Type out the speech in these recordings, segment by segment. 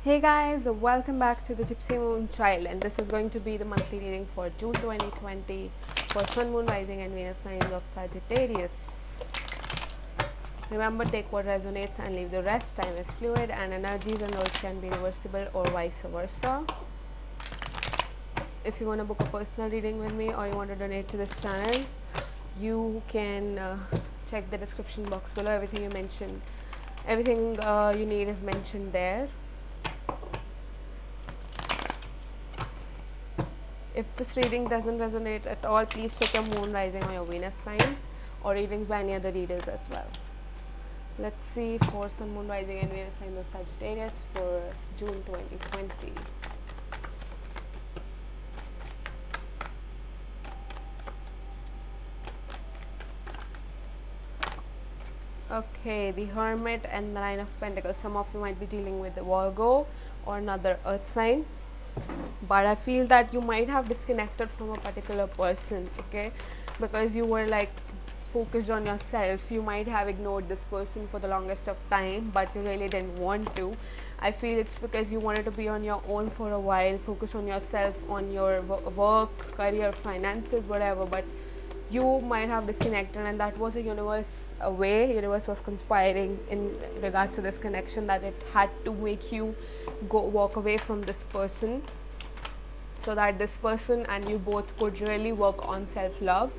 Hey guys, welcome back to the Gypsy Moon Child, and this is going to be the monthly reading for June 2020 for Sun, Moon, Rising, and Venus signs of Sagittarius. Remember, take what resonates and leave the rest. Time is fluid, and energies and roles can be reversible or vice versa. If you want to book a personal reading with me or you want to donate to this channel, you can check the description box below. Everything you need is mentioned there. If this reading doesn't resonate at all, please check your moon, rising, or your Venus signs, or readings by any other readers as well. Let's see for Sun, Moon, Rising, and Venus signs of Sagittarius for June 2020. Okay, the Hermit and the Nine of Pentacles. Some of you might be dealing with the Virgo or another earth sign, but I feel that you might have disconnected from a particular person, okay, because you were like focused on yourself. You might have ignored this person for the longest of time, but you really didn't want to. I feel it's because you wanted to be on your own for a while, focus on yourself, on your work, career, finances, whatever, but you might have disconnected, and that was a universe was conspiring in regards to this connection, that it had to make you walk away from this person, so that this person and you both could really work on self-love,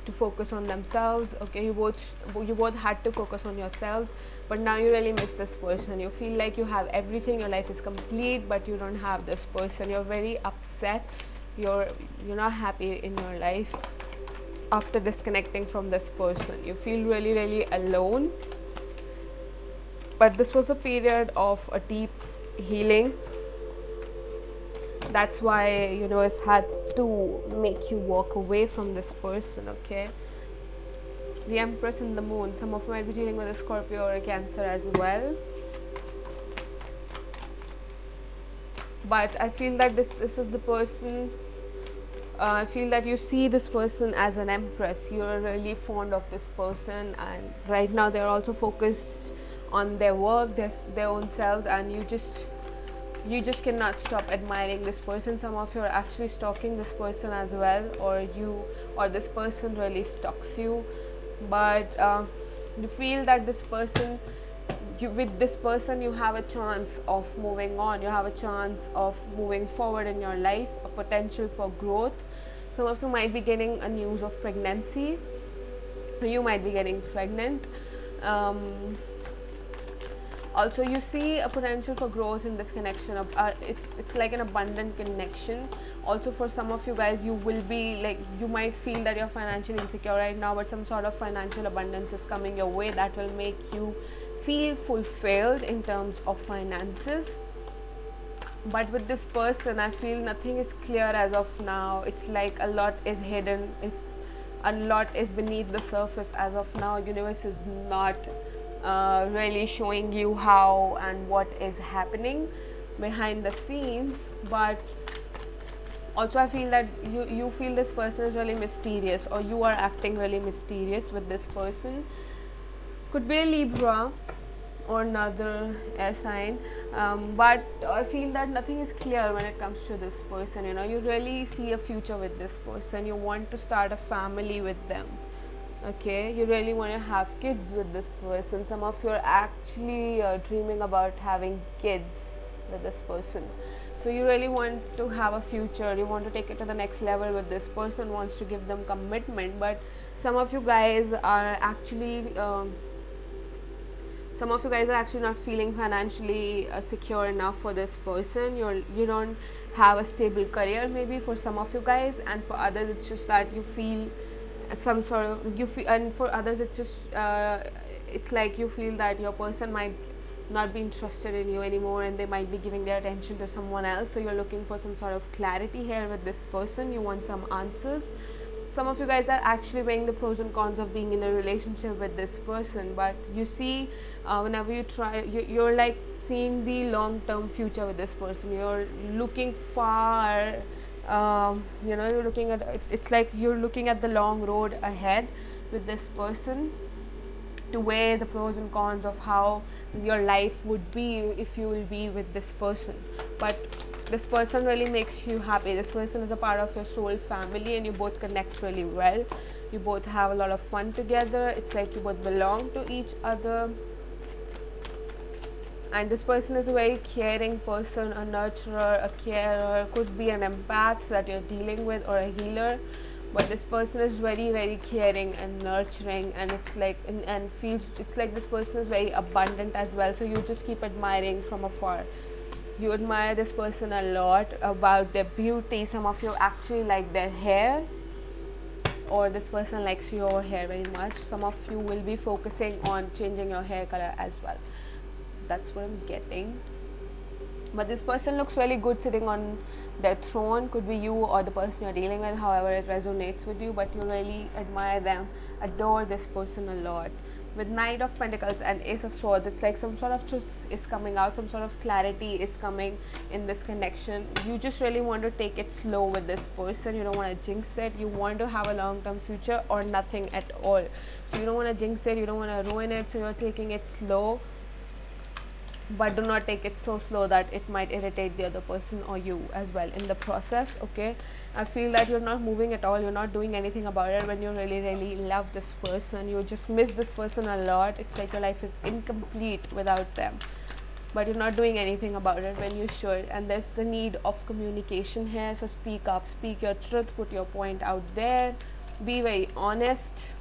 to focus on themselves. Okay, you both had to focus on yourselves, but now you really miss this person. You feel like you have everything, your life is complete, but you don't have this person. You're very upset, you're not happy in your life after disconnecting from this person. You feel really alone, but this was a period of a deep healing. That's why universe had to make you walk away from this person. Okay, the Empress and the Moon. Some of you might be dealing with a Scorpio or a Cancer as well, but I feel that this is the person. I feel that you see this person as an empress. You're really fond of this person, and right now they're also focused on their work, their own selves, and you just cannot stop admiring this person. Some of you are actually stalking this person as well, or this person really stalks you, but you feel that with this person you have a chance of moving on, you have a chance of moving forward in your life, a potential for growth. Some of you might be getting a news of pregnancy, you might be getting pregnant. Also, you see a potential for growth in this connection of it's like an abundant connection. Also, for some of you guys, you will be like, you might feel that you're financially insecure right now, but some sort of financial abundance is coming your way that will make you feel fulfilled in terms of finances. But with this person, I feel nothing is clear as of now. It's like a lot is hidden, a lot is beneath the surface as of now. Universe is not really showing you how and what is happening behind the scenes. But also I feel that you feel this person is really mysterious, or you are acting really mysterious with this person. Could be a Libra or another air sign, but I feel that nothing is clear when it comes to this person. You really see a future with this person. You want to start a family with them. Okay, you really want to have kids with this person. Some of you are actually dreaming about having kids with this person. So you really want to have a future, you want to take it to the next level with this person, wants to give them commitment. But some of you guys are actually not feeling financially secure enough for this person. You don't have a stable career, maybe, for some of you guys, and for others it's just that you feel some sort of and for others it's just it's like you feel that your person might not be interested in you anymore, and they might be giving their attention to someone else. So you're looking for some sort of clarity here with this person. You want some answers. Some of you guys are actually weighing the pros and cons of being in a relationship with this person, but you see, whenever you try, you're like seeing the long-term future with this person. You're looking far, you're looking at, it's like you're looking at the long road ahead with this person. to weigh the pros and cons of how your life would be if you will be with this person. But this person really makes you happy. This person is a part of your soul family, and you both connect really well. You both have a lot of fun together. It's like you both belong to each other. And this person is a very caring person, a nurturer, a carer, could be an empath that you're dealing with, or a healer. But this person is very, very caring and nurturing, and it's like and feels, it's like this person is very abundant as well. So you just keep admiring from afar. You admire this person a lot about their beauty. Some of you actually like their hair, or this person likes your hair very much. Some of you will be focusing on changing your hair color as well. That's what I'm getting. But this person looks really good sitting on their throne. Could be you or the person you're dealing with, however it resonates with you, but you really admire them, adore this person a lot. With Knight of Pentacles and Ace of Swords, it's like some sort of truth is coming out, some sort of clarity is coming in this connection. You just really want to take it slow with this person. You don't want to jinx it. You want to have a long-term future or nothing at all. So you don't want to jinx it, you don't want to ruin it, so you're taking it slow. But do not take it so slow that it might irritate the other person or you as well in the process. Okay, I feel that you're not moving at all, you're not doing anything about it. When you really, really love this person, you just miss this person a lot. It's like your life is incomplete without them, but you're not doing anything about it when you should. And there's the need of communication here. So speak up, speak your truth, put your point out there, be very honest,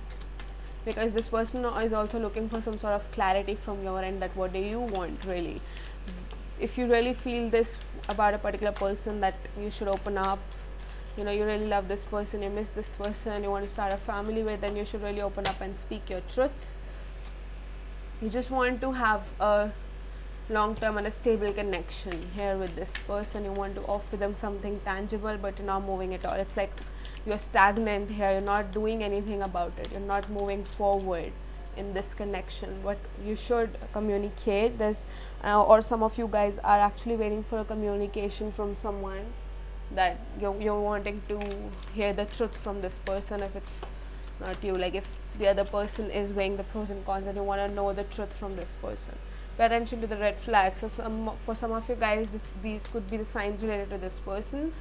because this person is also looking for some sort of clarity from your end, that what do you want really. If you really feel this about a particular person, that you should open up, you know, you really love this person, you miss this person, you want to start a family with, then you should really open up and speak your truth. You just want to have a long-term and a stable connection here with this person. You want to offer them something tangible, but you're not moving at all. It's like you're stagnant here, you're not doing anything about it, you're not moving forward in this connection. But you should communicate. There's or some of you guys are actually waiting for a communication from someone, that you're wanting to hear the truth from this person. If it's not you, like if the other person is weighing the pros and cons and you want to know the truth from this person, pay attention to the red flags. So for some of you guys, these could be the signs related to this person.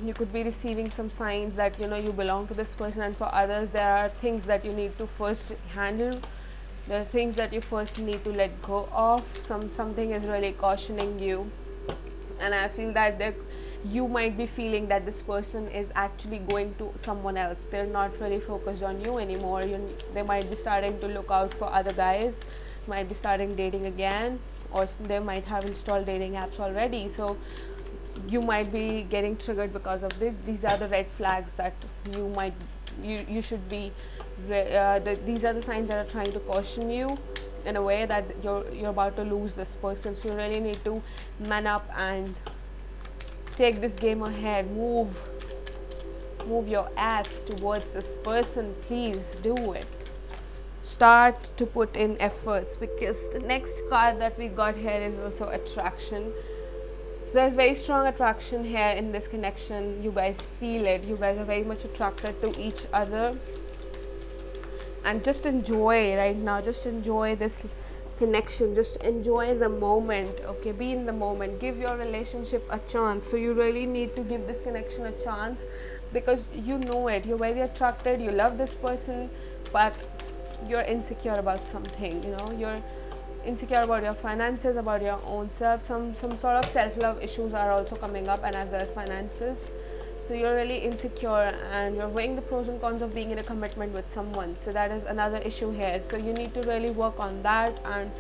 You could be receiving some signs that you know you belong to this person, and for others there are things that you need to first handle. There are things that you first need to let go of. Something is really cautioning you, and I feel that you might be feeling that this person is actually going to someone else. They're not really focused on you anymore. They might be starting to look out for other guys, might be starting dating again, or they might have installed dating apps already. So you might be getting triggered because of this. These are the red flags that you should be these are the signs that are trying to caution you in a way that you're about to lose this person. So you really need to man up and take this game ahead. Move your ass towards this person. Please do it. Start to put in efforts, because the next card that we got here is also attraction. So there's very strong attraction here in this connection. You guys feel it. You guys are very much attracted to each other, and just enjoy right now. Just enjoy this connection. Just enjoy the moment. Okay, be in the moment. Give your relationship a chance. So you really need to give this connection a chance, because you know it. You're very attracted. You love this person, but you're insecure about something. You know, you're insecure about your finances, about your own self. Some sort of self-love issues are also coming up, and as well as finances. So you're really insecure, and you're weighing the pros and cons of being in a commitment with someone. So that is another issue here. So you need to really work on that, and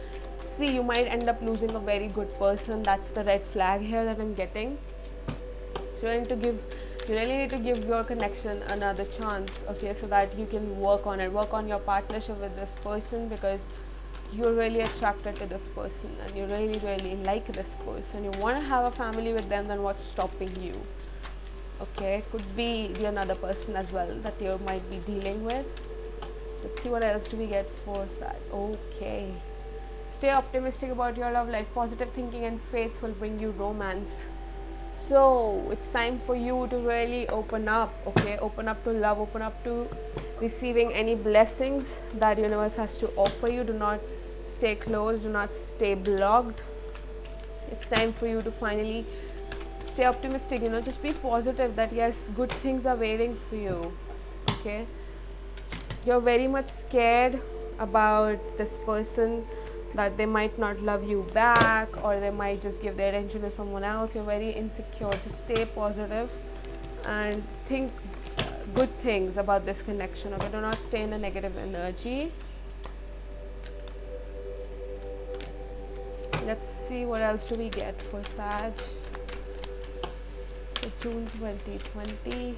see, you might end up losing a very good person. That's the red flag here that I'm getting. So you really need to give your connection another chance, okay, so that you can work on it, work on your partnership with this person, because you're really attracted to this person, and you really, really like this person. You want to have a family with them. Then what's stopping you? Okay, could be another person as well that you might be dealing with. Let's see what else do we get for that. Okay, stay optimistic about your love life. Positive thinking and faith will bring you romance. So it's time for you to really open up, okay? Open up to love, open up to receiving any blessings that universe has to offer you. Do not stay closed, do not stay blocked. It's time for you to finally stay optimistic, just be positive that yes, good things are waiting for you, okay? You're very much scared about this person, that they might not love you back, or they might just give their attention to someone else. You're very insecure. Just stay positive and think good things about this connection, okay? Do not stay in a negative energy. Let's see what else do we get for Sag for June 2020.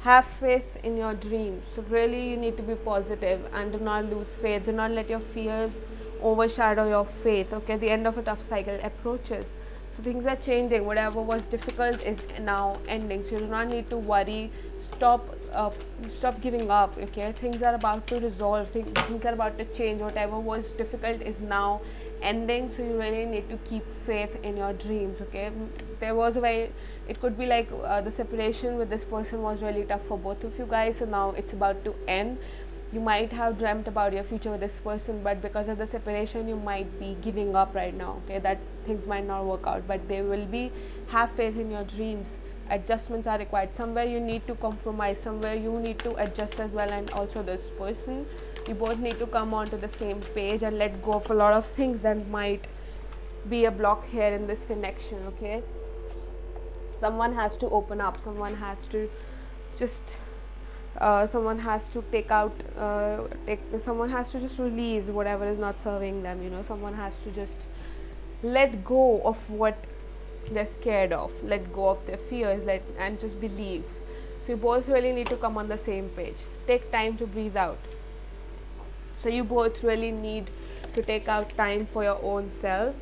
Have faith in your dreams. So really you need to be positive and do not lose faith. Do not let your fears overshadow your faith, okay? The end of a tough cycle approaches. So things are changing. Whatever was difficult is now ending. So you do not need to worry. Stop giving up, okay? Things are about to resolve. Things are about to change. Whatever was difficult is now ending. So you really need to keep faith in your dreams, okay? There was a way, it could be like the separation with this person was really tough for both of you guys. So now it's about to end. You might have dreamt about your future with this person, but because of the separation you might be giving up right now, okay? That things might not work out, but they will be. Have faith in your dreams. Adjustments are required. Somewhere you need to compromise, somewhere you need to adjust as well. And also this person, you both need to come onto the same page and let go of a lot of things that might be a block here in this connection, okay? Someone has to open up, someone has to just someone has to someone has to just release whatever is not serving them, someone has to just let go of what they're scared of, let go of their fears, and just believe. So you both really need to come on the same page. Take time to breathe out. So you both really need to take out time for your own self.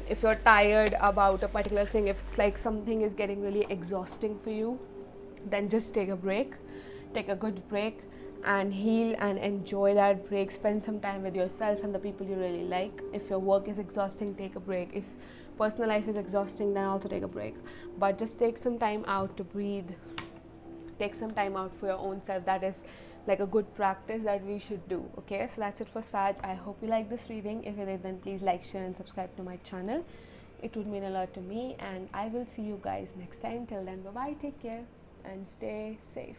If you're tired about a particular thing, if it's like something is getting really exhausting for you, then just take a break. Take a good break and heal and enjoy that break. Spend some time with yourself and the people you really like. If your work is exhausting, take a break. If personal life is exhausting, then also take a break. But just take some time out to breathe. Take some time out for your own self. That is like a good practice that we should do, okay? So that's it for Sag. I hope you like this reading. If you did, then please like, share and subscribe to my channel. It would mean a lot to me, and I will see you guys next time. Till then, bye bye, take care and stay safe.